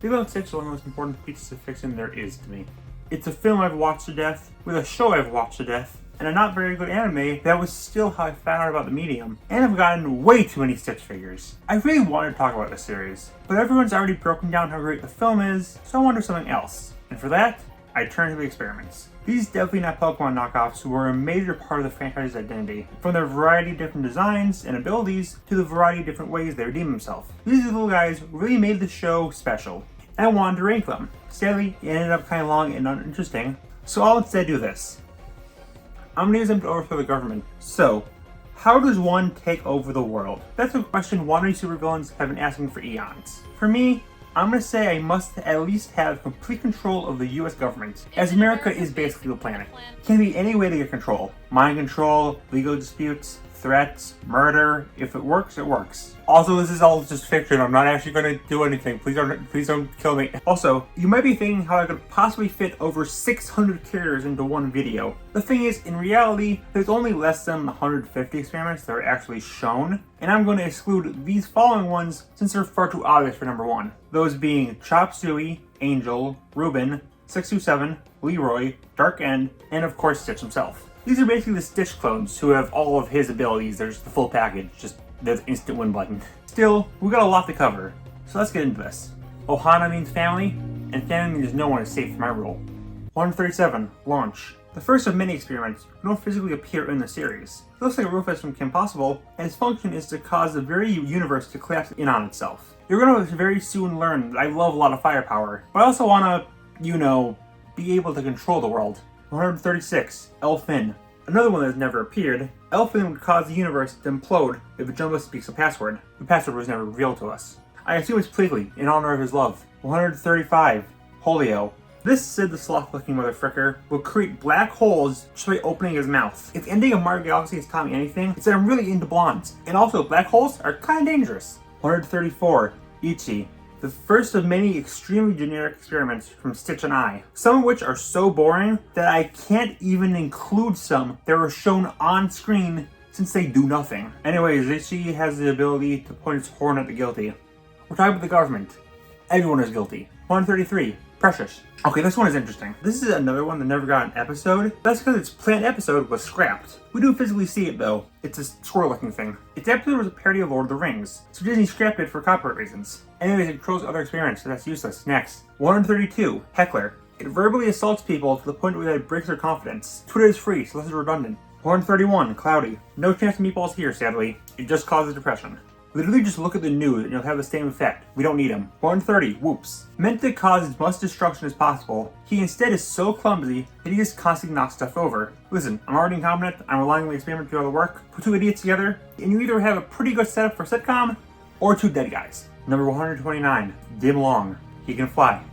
Lilo and Stitch is one of the most important pieces of fiction there is to me. It's a film I've watched to death, with a show I've watched to death, and a not very good anime that was still how I found out about the medium, and I've gotten way too many Stitch figures. I really wanted to talk about this series, but everyone's already broken down how great the film is, so I want to do something else. And for that, I turn to the experiments. These definitely not Pokemon knockoffs were a major part of the franchise's identity, from their variety of different designs and abilities to the variety of different ways they redeem themselves. These little guys really made the show special, and I wanted to rank them. Sadly, it ended up kind of long and uninteresting, so I'll instead do this. I'm going to use them to overthrow the government. So, how does one take over the world? That's a question wannabe supervillains have been asking for eons. For me, I'm going to say I must at least have complete control of the US government, as America is basically the planet. Can be any way to get control. Mind control, legal disputes, threats, murder. If it works, it works. Also, this is all just fiction. I'm not actually going to do anything. Please don't kill me. Also, you might be thinking how I could possibly fit over 600 characters into one video. The thing is, in reality, there's only less than 150 experiments that are actually shown, and I'm going to exclude these following ones since they're far too obvious for number one. Those being Chop Suey, Angel, Ruben, 627, Leroy, Dark End, and of course Stitch himself. These are basically the Stitch clones who have all of his abilities. There's the full package, just the instant win button. Still, we got a lot to cover, so let's get into this. Ohana means family, and family means no one is safe from my rule. 137, Launch. The first of many experiments who don't physically appear in the series. It looks like Rufus from Kim Possible, and its function is to cause the very universe to collapse in on itself. You're going to very soon learn that I love a lot of firepower, but I also want to, be able to control the world. 136, Elfin. Another one that has never appeared. Elfin would cause the universe to implode if a Jumbo speaks a password. The password was never revealed to us. I assume it's Pleakley, in honor of his love. 135, Holio. This Sid the Sloth-looking motherfricker will create black holes just by opening his mouth. If the ending of Mario Galaxy has taught me anything, it's that I'm really into blondes. And also, black holes are kinda dangerous. 134, Ichi. The first of many extremely generic experiments from Stitch and I, some of which are so boring that I can't even include some that were shown on screen since they do nothing. Anyways, Ichi has the ability to point its horn at the guilty. We're talking about the government. Everyone is guilty. 133, Precious. Okay, this one is interesting. This is another one that never got an episode. That's because its planned episode was scrapped. We do physically see it though. It's a squirrel-looking thing. Its episode was a parody of Lord of the Rings, so Disney scrapped it for copyright reasons. Anyways, it controls other experiments, so that's useless. Next. 132, Heckler. It verbally assaults people to the point where it breaks their confidence. Twitter is free, so this is redundant. 131, Cloudy. No chance of meatballs here, sadly. It just causes depression. Literally just look at the news and you'll have the same effect. We don't need him. 130, Whoops. Meant to cause as much destruction as possible, he instead is so clumsy that he just constantly knocks stuff over. Listen, I'm already incompetent, I'm relying on the experiment to do all the work. Put two idiots together, and you either have a pretty good setup for sitcom, or two dead guys. Number 129, Dim Long. He can fly.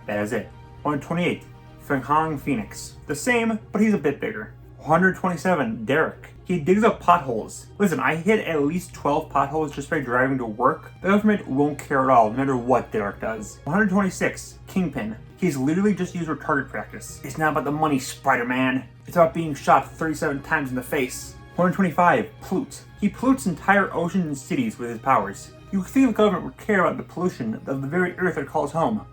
That is it. 128, Feng Phoenix. The same, but he's a bit bigger. 127, Derek. He digs up potholes. Listen, I hit at least 12 potholes just by driving to work. The government won't care at all, no matter what Derek does. 126, Kingpin. He's literally just used for target practice. It's not about the money, Spider-Man. It's about being shot 37 times in the face. 125, Plute. He pollutes entire oceans and cities with his powers. You would think the government would care about the pollution of the very earth it calls home.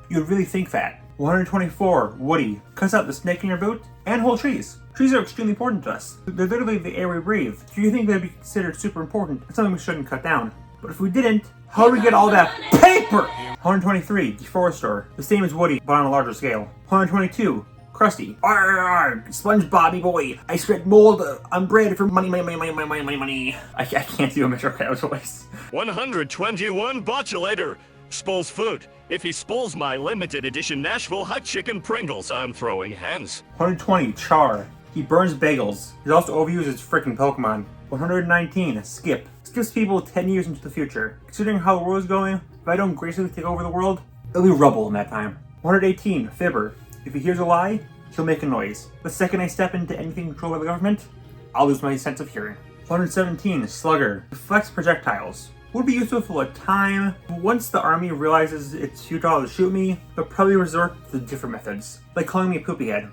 You'd really think that. 124, Woody. Cuts out the snake in your boot and whole trees. Trees are extremely important to us. They're literally the air we breathe. So you think they'd be considered super important and something we shouldn't cut down. But if we didn't, how do we get all that paper? 123, Deforestor. The same as Woody, but on a larger scale. 122, Krusty. Arr, arr, SpongeBobby boy. I spread mold on bread for money. I can't do a Metro Cow voice. 121, Botulator. Spoils food. If he spoils my limited edition Nashville hot chicken Pringles, I'm throwing hands. 120, Char. He burns bagels. He also overuses freaking Pokemon. 119, Skip. Skips people 10 years into the future. Considering how the world is going, if I don't gracefully take over the world, it'll be rubble in that time. 118, Fibber. If he hears a lie, he'll make a noise. The second I step into anything controlled by the government, I'll lose my sense of hearing. 117, Slugger. Deflects projectiles. Would be useful for a time, but once the army realizes it's futile to shoot me, they'll probably resort to different methods, like calling me a poopy head.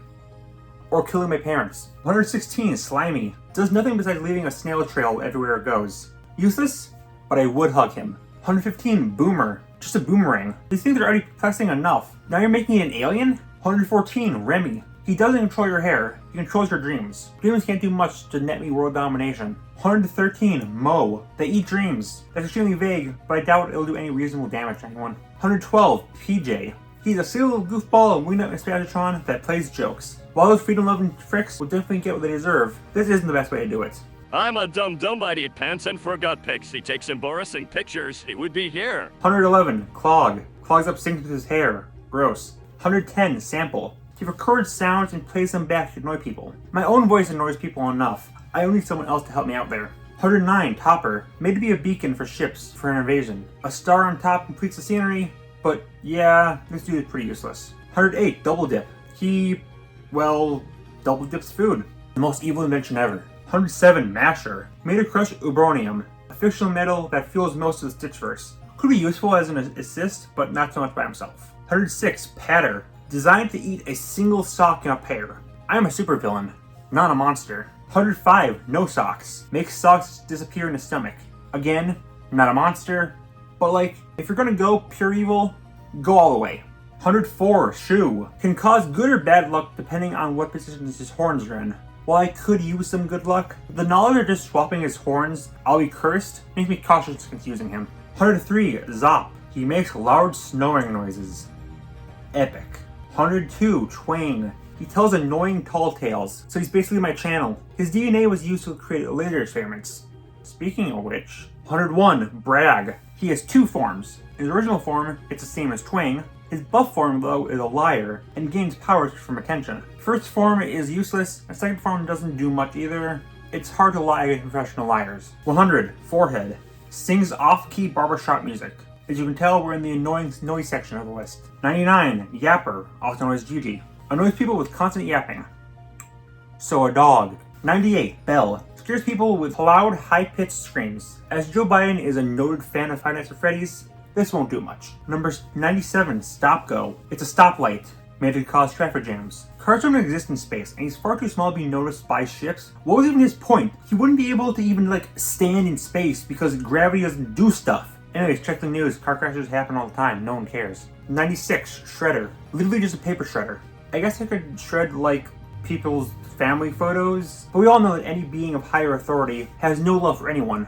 Or killing my parents. 116, Slimy. Does nothing besides leaving a snail trail everywhere it goes. Useless, but I would hug him. 115, Boomer. Just a boomerang. These things are already perplexing enough. Now you're making it an alien? 114, Remy. He doesn't control your hair, he controls your dreams. Dreams can't do much to net me world domination. 113, Mo. They eat dreams. That's extremely vague, but I doubt it'll do any reasonable damage to anyone. 112, PJ. He's a silly little goofball and winged up Spazatron that plays jokes. While those freedom-loving fricks will definitely get what they deserve, this isn't the best way to do it. I'm a dumb I'd eat pants and forgot pics. He takes embarrassing pictures. He would be here. 111, Clog. Clogs up sinks with his hair. Gross. 110, Sample. He records sounds and plays them back to annoy people. My own voice annoys people enough. I don't need someone else to help me out there. 109, Topper. Made to be a beacon for ships for an invasion. A star on top completes the scenery, but yeah, this dude is pretty useless. 108, Double Dip. He, well, double dips food. The most evil invention ever. 107, Masher. Made to crush Ubronium, a fictional metal that fuels most of the Stitchverse. Could be useful as an assist, but not so much by himself. 106, Patter. Designed to eat a single sock in a pair. I am a supervillain, not a monster. 105, No Socks. Makes socks disappear in the stomach. Again, not a monster, but like, if you're gonna go pure evil, go all the way. 104, Shoe. Can cause good or bad luck depending on what position his horns are in. While I could use some good luck, the knowledge of just swapping his horns, I'll be cursed, makes me cautious confusing him. 103, Zop. He makes loud snoring noises. Epic. 102, Twain. He tells annoying tall tales, so he's basically my channel. His DNA was used to create laser experiments. Speaking of which, 101, Bragg. He has two forms. In his original form, it's the same as Twang. His buff form, though, is a liar, and gains powers from attention. First form is useless, and second form doesn't do much either. It's hard to lie against professional liars. 100, Forehead. Sings off-key barbershop music. As you can tell, we're in the annoying noise section of the list. 99, Yapper, also known as Gigi. Annoys people with constant yapping. So a dog. 98, Belle. Scares people with loud, high-pitched screams. As Joe Biden is a noted fan of Five Nights at Freddy's, this won't do much. Number 97, Stop Go. It's a stoplight, made to cause traffic jams. Cars don't exist in space, and he's far too small to be noticed by ships. What was even his point? He wouldn't be able to even, stand in space because gravity doesn't do stuff. Anyways, check the news. Car crashes happen all the time. No one cares. 96, Shredder. Literally just a paper shredder. I guess I could shred, people's family photos, but we all know that any being of higher authority has no love for anyone.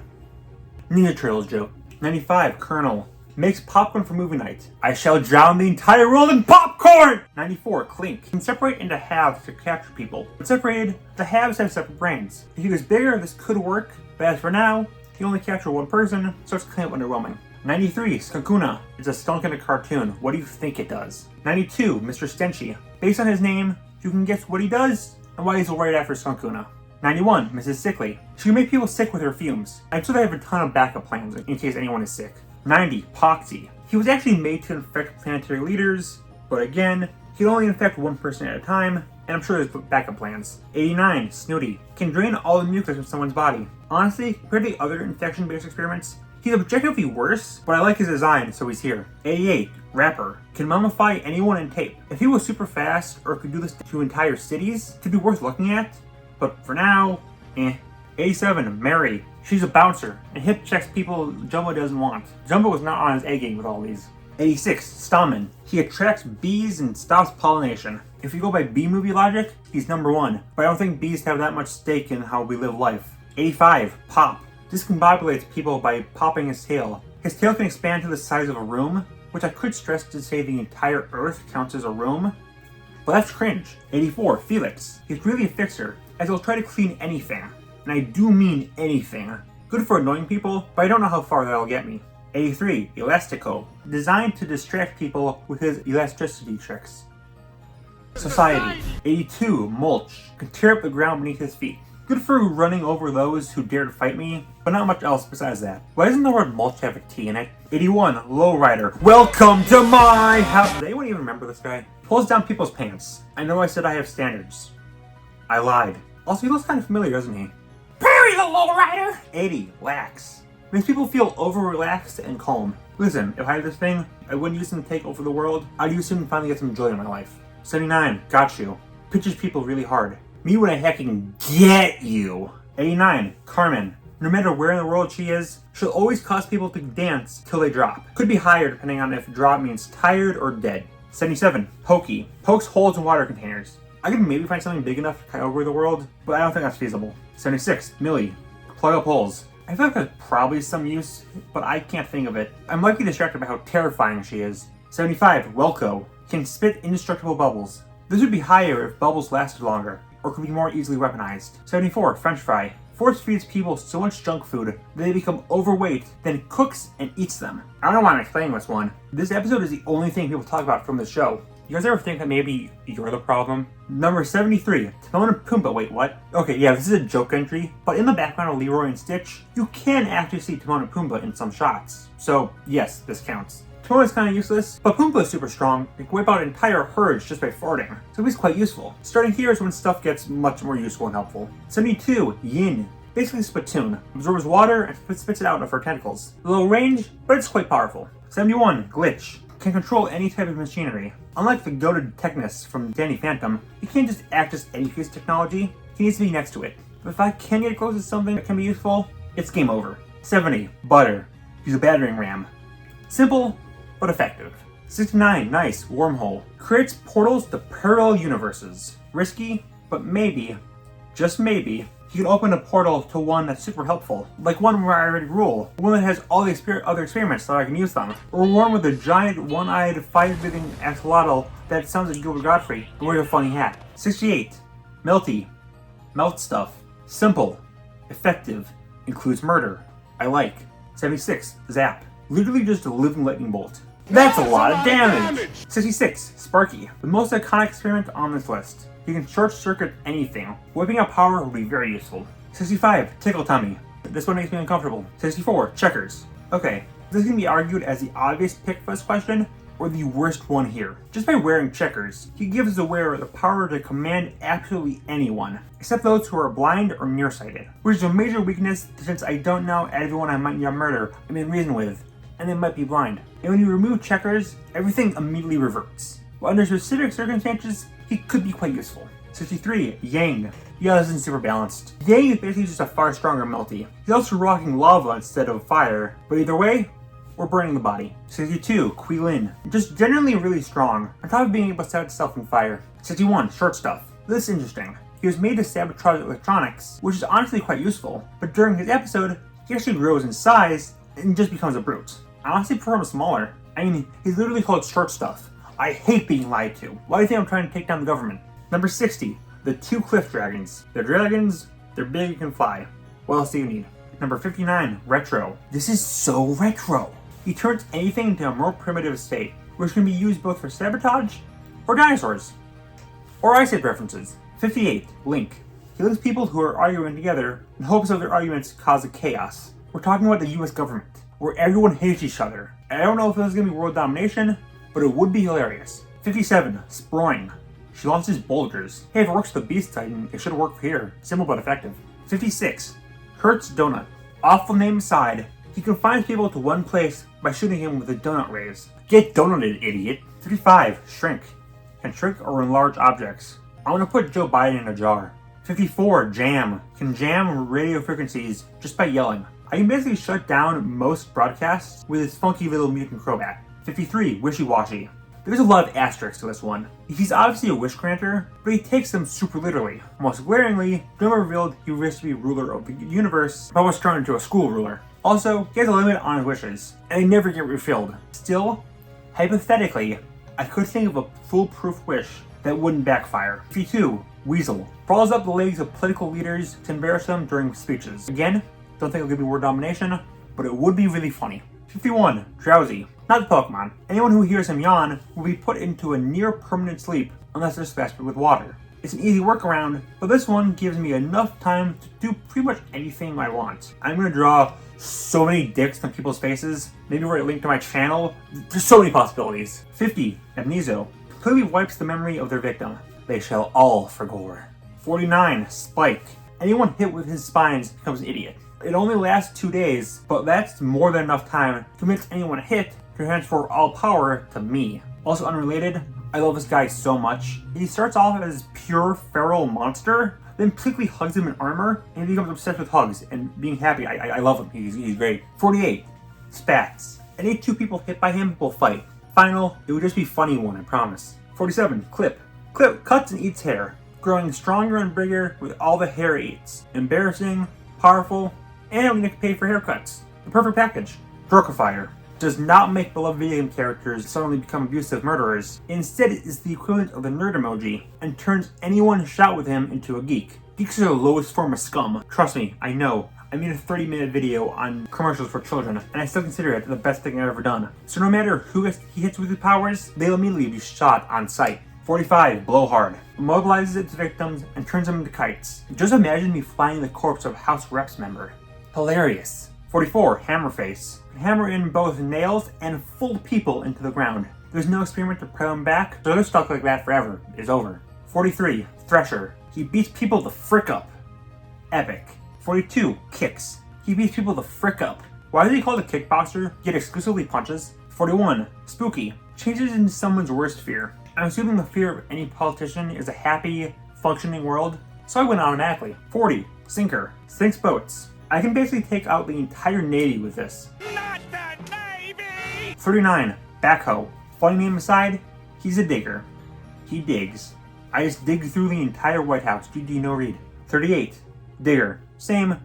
Ninja Turtles joke. 95, Colonel. Makes popcorn for movie night. I shall drown the entire world in popcorn! 94, Clink. Can separate into halves to capture people. But separated, the halves have separate brains. If he was bigger, this could work, but as for now, he only captured one person, so it's kind of underwhelming. 93, Skunkuna. It's a skunk in a cartoon. What do you think it does? 92, Mr. Stenchy. Based on his name, you can guess what he does and why he's right after Skunkuna. 91, Mrs. Sickly. She can make people sick with her fumes. I'm sure they have a ton of backup plans in case anyone is sick. 90, Poxy. He was actually made to infect planetary leaders, but again, he can only infect one person at a time, and I'm sure there's backup plans. 89, Snooty. Can drain all the mucus from someone's body. Honestly, compared to the other infection-based experiments, he's objectively worse, but I like his design, so he's here. 88, Rapper. Can mummify anyone in tape. If he was super fast, or could do this to entire cities, it'd be worth looking at, but for now, eh. 87, Mary. She's a bouncer, and hip checks people Jumbo doesn't want. Jumbo was not on his A game with all these. 86, Stallman. He attracts bees and stops pollination. If you go by bee movie logic, he's number one, but I don't think bees have that much stake in how we live life. 85, Pop. Discombobulates people by popping his tail. His tail can expand to the size of a room, which I could stress to say the entire Earth counts as a room, but that's cringe. 84, Felix. He's really a fixer, as he'll try to clean anything, and I do mean anything. Good for annoying people, but I don't know how far that'll get me. 83, Elastico. Designed to distract people with his elasticity tricks. Society. 82, Mulch. Can tear up the ground beneath his feet. Good for running over those who dare to fight me, but not much else besides that. Why doesn't the word mulch have a T in it? 81, Lowrider. Welcome to my house! Does anyone even remember this guy? Pulls down people's pants. I know I said I have standards. I lied. Also, he looks kind of familiar, doesn't he? Perry the Lowrider! 80, Lax. Makes people feel over-relaxed and calm. Listen, if I had this thing, I wouldn't use him to take over the world. I'd use him to finally get some joy in my life. 79, Got You. Pitches people really hard. Me when I heckin' get you. 89, Carmen. No matter where in the world she is, she'll always cause people to dance till they drop. Could be higher depending on if drop means tired or dead. 77. Pokey. Pokes holes in water containers. I could maybe find something big enough to cover the world, but I don't think that's feasible. 76. Millie. Plug up holes. I feel like there's probably some use, but I can't think of it. I'm likely distracted by how terrifying she is. 75. Welko. Can spit indestructible bubbles. This would be higher if bubbles lasted longer, or could be more easily weaponized. 74. French fry. Force feeds people so much junk food that they become overweight, then cooks and eats them. I don't know why I'm explaining this one. This episode is the only thing people talk about from this show. You guys ever think that maybe you're the problem? Number 73. Timon and Pumbaa. Wait, what? Okay, yeah, this is a joke entry, but in the background of Leroy and Stitch, you can actually see Timon and Pumbaa in some shots. So, yes, this counts. Timon is kind of useless, but Pumbaa is super strong and can wipe out entire herds just by farting, so he's quite useful. Starting here is when stuff gets much more useful and helpful. 72. Yin. Basically Splatoon. Absorbs water and spits it out of her tentacles. Low range, but it's quite powerful. 71. Glitch. Can control any type of machinery. Unlike the goated Technus from Danny Phantom, he can't just act as any piece of technology, he needs to be next to it. But if I can get close to something that can be useful, it's game over. 70. Butter. Use a battering ram. Simple, but effective. 69. Nice. Wormhole. Creates portals to parallel universes. Risky, but maybe, just maybe, you can open a portal to one that's super helpful. Like one where I already rule. One that has all the other experiments so I can use them. Or one with a giant one-eyed fire-breathing axolotl that sounds like Gilbert Godfrey and wears a funny hat. 68. Melty. Melt stuff. Simple. Effective. Includes murder. I like. 76. Zap. Literally just a living lightning bolt. That's a lot of damage! 66. Sparky. The most iconic experiment on this list. You can short circuit anything. Whipping out power would be very useful. 65. Tickle Tummy. This one makes me uncomfortable. 64. Checkers. Okay, this can be argued as the obvious pick for this question, or the worst one here. Just by wearing checkers, he gives the wearer the power to command absolutely anyone, except those who are blind or nearsighted, which is a major weakness since I don't know everyone I might need to murder I'm in reason with, and they might be blind. And when you remove checkers, everything immediately reverts. But under specific circumstances, he could be quite useful. 63. Yang. Yeah, this isn't super balanced. Yang is basically just a far stronger Melty. He's also rocking lava instead of fire, but either way, we're burning the body. 62. Quilin. Just generally really strong, on top of being able to set itself on fire. 61. Short Stuff. This is interesting. He was made to sabotage electronics, which is honestly quite useful, but during his episode, he actually grows in size and just becomes a brute. I honestly prefer him smaller. I mean, he's literally called Short Stuff. I hate being lied to. Why do you think I'm trying to take down the government? Number 60. The two cliff dragons. They're dragons, they're big, you can fly. What else do you need? Number 59. Retro. This is so retro. He turns anything into a more primitive state, which can be used both for sabotage or dinosaurs. Or Ice Age references. 58. Link. He links people who are arguing together in hopes of their arguments cause a chaos. We're talking about the US government, where everyone hates each other. And I don't know if this is going to be world domination, but it would be hilarious. 57. Sproing. She launches boulders. Hey, if it works with the Beast Titan, it should work here. Simple but effective. 56. Hurts Donut. Awful name aside, he confines people to one place by shooting him with a donut rays. Get donuted, idiot. 55. Shrink. Can shrink or enlarge objects. I'm gonna put Joe Biden in a jar. 54. Jam. Can jam radio frequencies just by yelling. I can basically shut down most broadcasts with his funky little mutant crowbat. 53. Wishy-washy. There's a lot of asterisks to this one. He's obviously a wish granter, but he takes them super literally. Most glaringly, Doma revealed he wished to be ruler of the universe, but was turned into a school ruler. Also, he has a limit on his wishes, and they never get refilled. Still, hypothetically, I could think of a foolproof wish that wouldn't backfire. 52. Weasel. Crawls up the legs of political leaders to embarrass them during speeches. Again, don't think it'll give me world domination, but it would be really funny. 51. Drowsy. Not the Pokemon. Anyone who hears him yawn will be put into a near permanent sleep unless they're splashed with water. It's an easy workaround, but this one gives me enough time to do pretty much anything I want. I'm gonna draw so many dicks on people's faces, maybe write a link to my channel. There's so many possibilities. 50. Amneso. Completely wipes the memory of their victim. They shall all forgore. 49. Spike. Anyone hit with his spines becomes an idiot. It only lasts 2 days, but that's more than enough time to make anyone hit to transfer all power to me. Also unrelated, I love this guy so much. He starts off as pure feral monster, then quickly hugs him in armor, and he becomes obsessed with hugs and being happy. I love him. He's great. 48. Spats. Any two people hit by him will fight. Final, it would just be funny one, I promise. 47. Clip. Clip cuts and eats hair, growing stronger and bigger with all the hair he eats. Embarrassing, powerful, and we get to pay for haircuts. The perfect package. Drokifier. Does not make beloved video game characters suddenly become abusive murderers. Instead, it is the equivalent of the nerd emoji and turns anyone shot with him into a geek. Geeks are the lowest form of scum. Trust me, I know. I made a 30-minute video on commercials for children, and I still consider it the best thing I've ever done. So no matter who he hits with his powers, they'll immediately be shot on sight. 45. Blowhard. Immobilizes its victims and turns them into kites. Just imagine me flying the corpse of a House Reps member. Hilarious. 44. Hammerface. Hammer in both nails and full people into the ground. There's no experiment to pry them back, so they're stuck like that forever. It's over. 43. Thresher. He beats people the frick up. Epic. 42. Kicks. He beats people the frick up. Why is he called a kickboxer, yet exclusively punches? 41. Spooky. Changes into someone's worst fear. I'm assuming the fear of any politician is a happy, functioning world, so I went automatically. 40. Sinker. Sinks boats. I can basically take out the entire Navy with this. Not the Navy! 39. Backhoe. Funny name aside, he's a digger. He digs. I just dig through the entire White House. GG no read. 38. Digger. Same,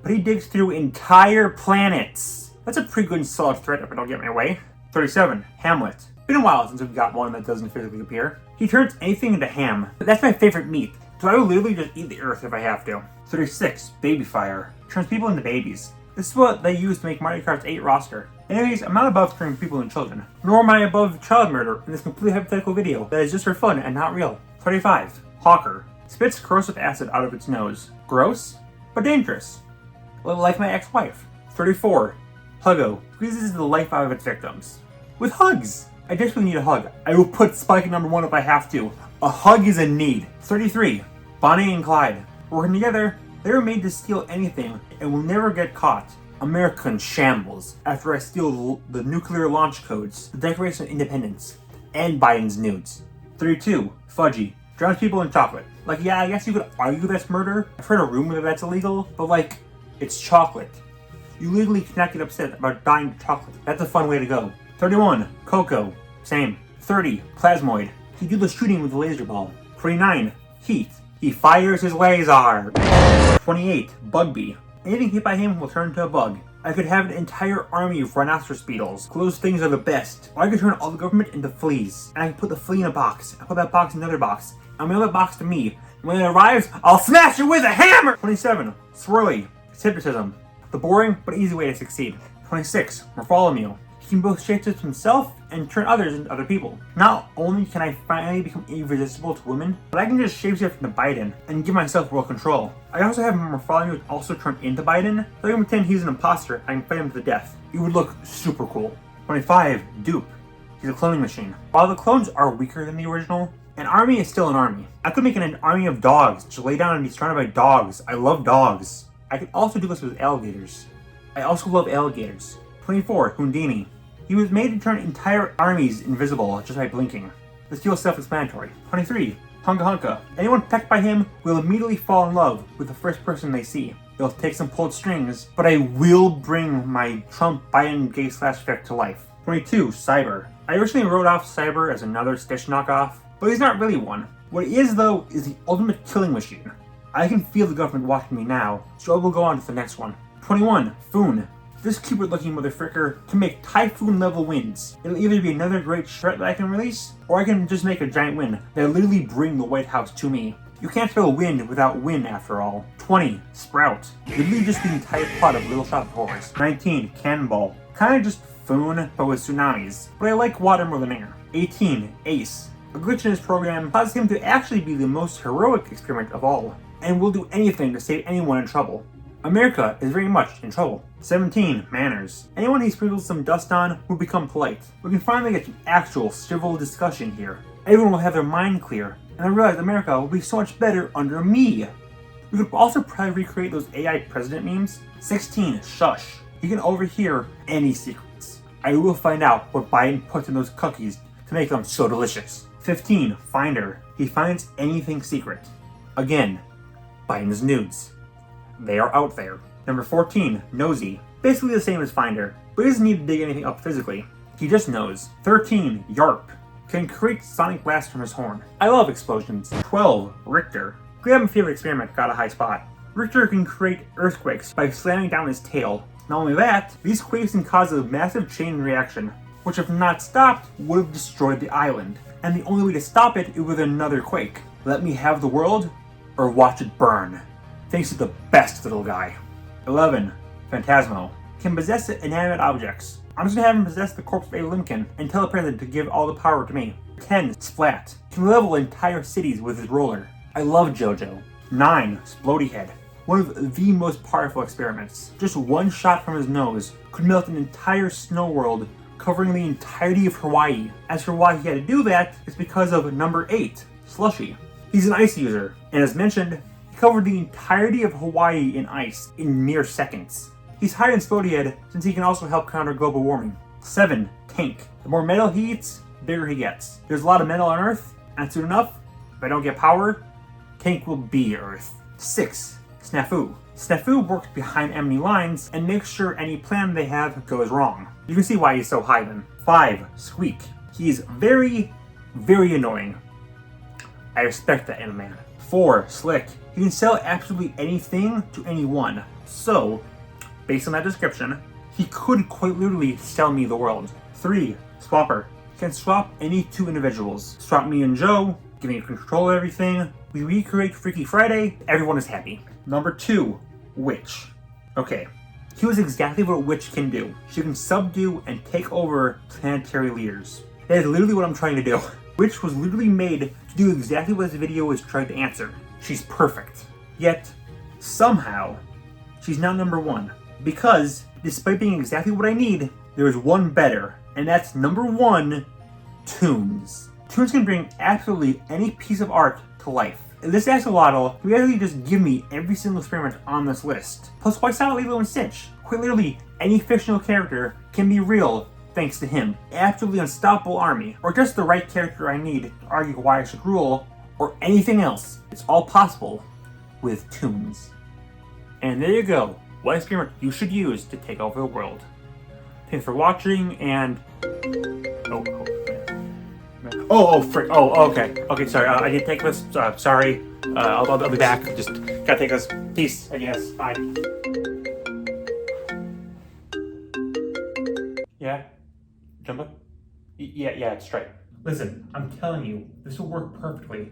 but he digs through entire planets. That's a pretty good and solid threat if I don't get my way. 37. Hamlet. Been a while since we've got one that doesn't physically appear. He turns anything into ham. That's my favorite meat, so I will literally just eat the earth if I have to. 36. Babyfire. Turns people into babies. This is what they use to make Mario Kart's 8 roster. Anyways, I'm not above turning people into children, nor am I above child murder in this completely hypothetical video that is just for fun and not real. 35. Hawker. Spits corrosive acid out of its nose. Gross, but dangerous. Like my ex-wife. 34. Huggo. Squeezes the life out of its victims. With hugs! I desperately need a hug. I will put Spike at number 1 if I have to. A hug is a need. 33. Bonnie and Clyde. Working together, they were made to steal anything and will never get caught. America in shambles after I steal the nuclear launch codes, the Declaration of Independence, and Biden's nudes. 32. Fudgy. Drowns people in chocolate. Like, yeah, I guess you could argue that's murder. I've heard a rumor that that's illegal, but like, it's chocolate. You legally cannot get upset about dying to chocolate. That's a fun way to go. 31. Coco. Same. 30. Plasmoid. He do the shooting with the laser ball. 29. Heat. He fires his laser. 28. Bugby. Anything hit by him will turn into a bug. I could have an entire army of rhinoceros beetles. Those things are the best. Or I could turn all the government into fleas. And I can put the flea in a box. I put that box in another box. And mail that box to me. And when it arrives, I'll smash it with a hammer! 27. Swirly. Hypnotism. The boring but easy way to succeed. 26. Morpholomew. He can both shapeshift himself and turn others into other people. Not only can I finally become irresistible to women, but I can just shapeshift into Biden and give myself world control. I also have Morpholomew also turn into Biden, so I can pretend he's an imposter and I can fight him to the death. It would look super cool. 25. Dupe. He's a cloning machine. While the clones are weaker than the original, an army is still an army. I could make an army of dogs to lay down and be surrounded by dogs. I love dogs. I could also do this with alligators. I also love alligators. 24. Houdini. He was made to turn entire armies invisible just by blinking. This feels self-explanatory. 23. Hunka Hunka. Anyone pecked by him will immediately fall in love with the first person they see. They'll take some pulled strings, but I will bring my Trump-Biden gay/fic to life. 22. Cyber. I originally wrote off Cyber as another Stitch knockoff, but he's not really one. What he is, though, is the ultimate killing machine. I can feel the government watching me now, so I will go on to the next one. 21. Foon. This Cupid-looking motherfricker can make typhoon-level winds. It'll either be another great threat that I can release, or I can just make a giant wind that'll literally bring the White House to me. You can't spell wind without win, after all. 20. Sprout. Literally just the entire plot of Little Shop of Horrors. 19. Cannonball. Kinda just Foon, but with tsunamis. But I like water more than air. 18. Ace. A glitch in his program causes him to actually be the most heroic experiment of all, and will do anything to save anyone in trouble. America is very much in trouble. 17. Manners. Anyone he sprinkles some dust on will become polite. We can finally get to actual civil discussion here. Everyone will have their mind clear, and I realize America will be so much better under me. We could also probably recreate those AI president memes. 16. Shush. You can overhear any secrets. I will find out what Biden puts in those cookies to make them so delicious. 15, Finder. He finds anything secret. Again, Biden's nudes. They are out there. Number 14, Nosy. Basically the same as Finder, but he doesn't need to dig anything up physically. He just knows. 13, Yarp. Can create sonic blast from his horn. I love explosions. 12, Richter. Grab my favorite experiment got a high spot. Richter can create earthquakes by slamming down his tail. Not only that, these quakes can cause a massive chain reaction, which if not stopped, would have destroyed the island. And the only way to stop it is with another quake. Let me have the world, or watch it burn. Thanks to the best little guy. 11, Phantasmo. Can possess inanimate objects. I'm just gonna have him possess the corpse of Abe Lincoln and tell the president to give all the power to me. 10, Splat. Can level entire cities with his roller. I love JoJo. 9, Splody Head. One of the most powerful experiments. Just one shot from his nose could melt an entire snow world covering the entirety of Hawaii. As for why he had to do that, it's because of number 8, Slushy. He's an ice user, and as mentioned, he covered the entirety of Hawaii in ice in mere seconds. He's higher than Splody Head since he can also help counter global warming. 7, Tank. The more metal he eats, the bigger he gets. There's a lot of metal on Earth, and soon enough, if I don't get power, Tank will be Earth. 6, Snafu. Snafu works behind enemy lines and makes sure any plan they have goes wrong. You can see why he's so high then. 5, Squeak. He's very, very annoying. I respect that in a man. 4, Slick. He can sell absolutely anything to anyone. So, based on that description, he could quite literally sell me the world. 3, Swapper. Can swap any 2 individuals. Swap me and Joe, give me control of everything. We recreate Freaky Friday, everyone is happy. Number 2, Witch. Okay, here's exactly what a witch can do. She can subdue and take over planetary leaders. That is literally what I'm trying to do. Witch was literally made to do exactly what this video was trying to answer. She's perfect. Yet, somehow, she's not number 1. Because, despite being exactly what I need, there is one better. And that's number 1, Toons. Toons can bring absolutely any piece of art to life. In this axolotl, he basically just give me every single experiment on this list. Plus, why not Lilo and Stitch? Quite literally, any fictional character can be real thanks to him. Absolutely unstoppable army, or just the right character I need to argue why I should rule, or anything else. It's all possible with Toons. And there you go. What experiment you should use to take over the world. Thanks for watching, and... Okay, sorry, I need to take this, sorry. I'll be back, just gotta take this. Peace, I guess, bye. Yeah? Jumbo? Yeah, it's straight. Listen, I'm telling you, this will work perfectly.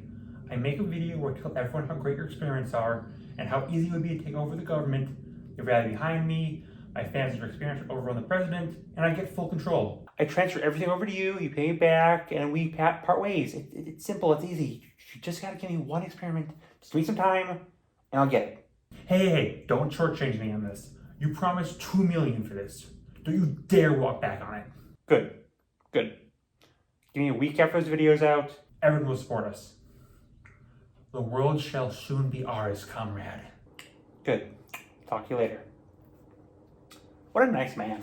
I make a video where I tell everyone how great your experiments are, and how easy it would be to take over the government. You're rally behind me, my fans are experienced to overrun the president, and I get full control. I transfer everything over to you, you pay me back, and we part ways. It's simple, it's easy. You just gotta give me one experiment, just give me some time, and I'll get it. Hey, don't shortchange me on this. You promised $2 million for this. Don't you dare walk back on it. Good. Give me a week after those videos out, everyone will support us. The world shall soon be ours, comrade. Good. Talk to you later. What a nice man.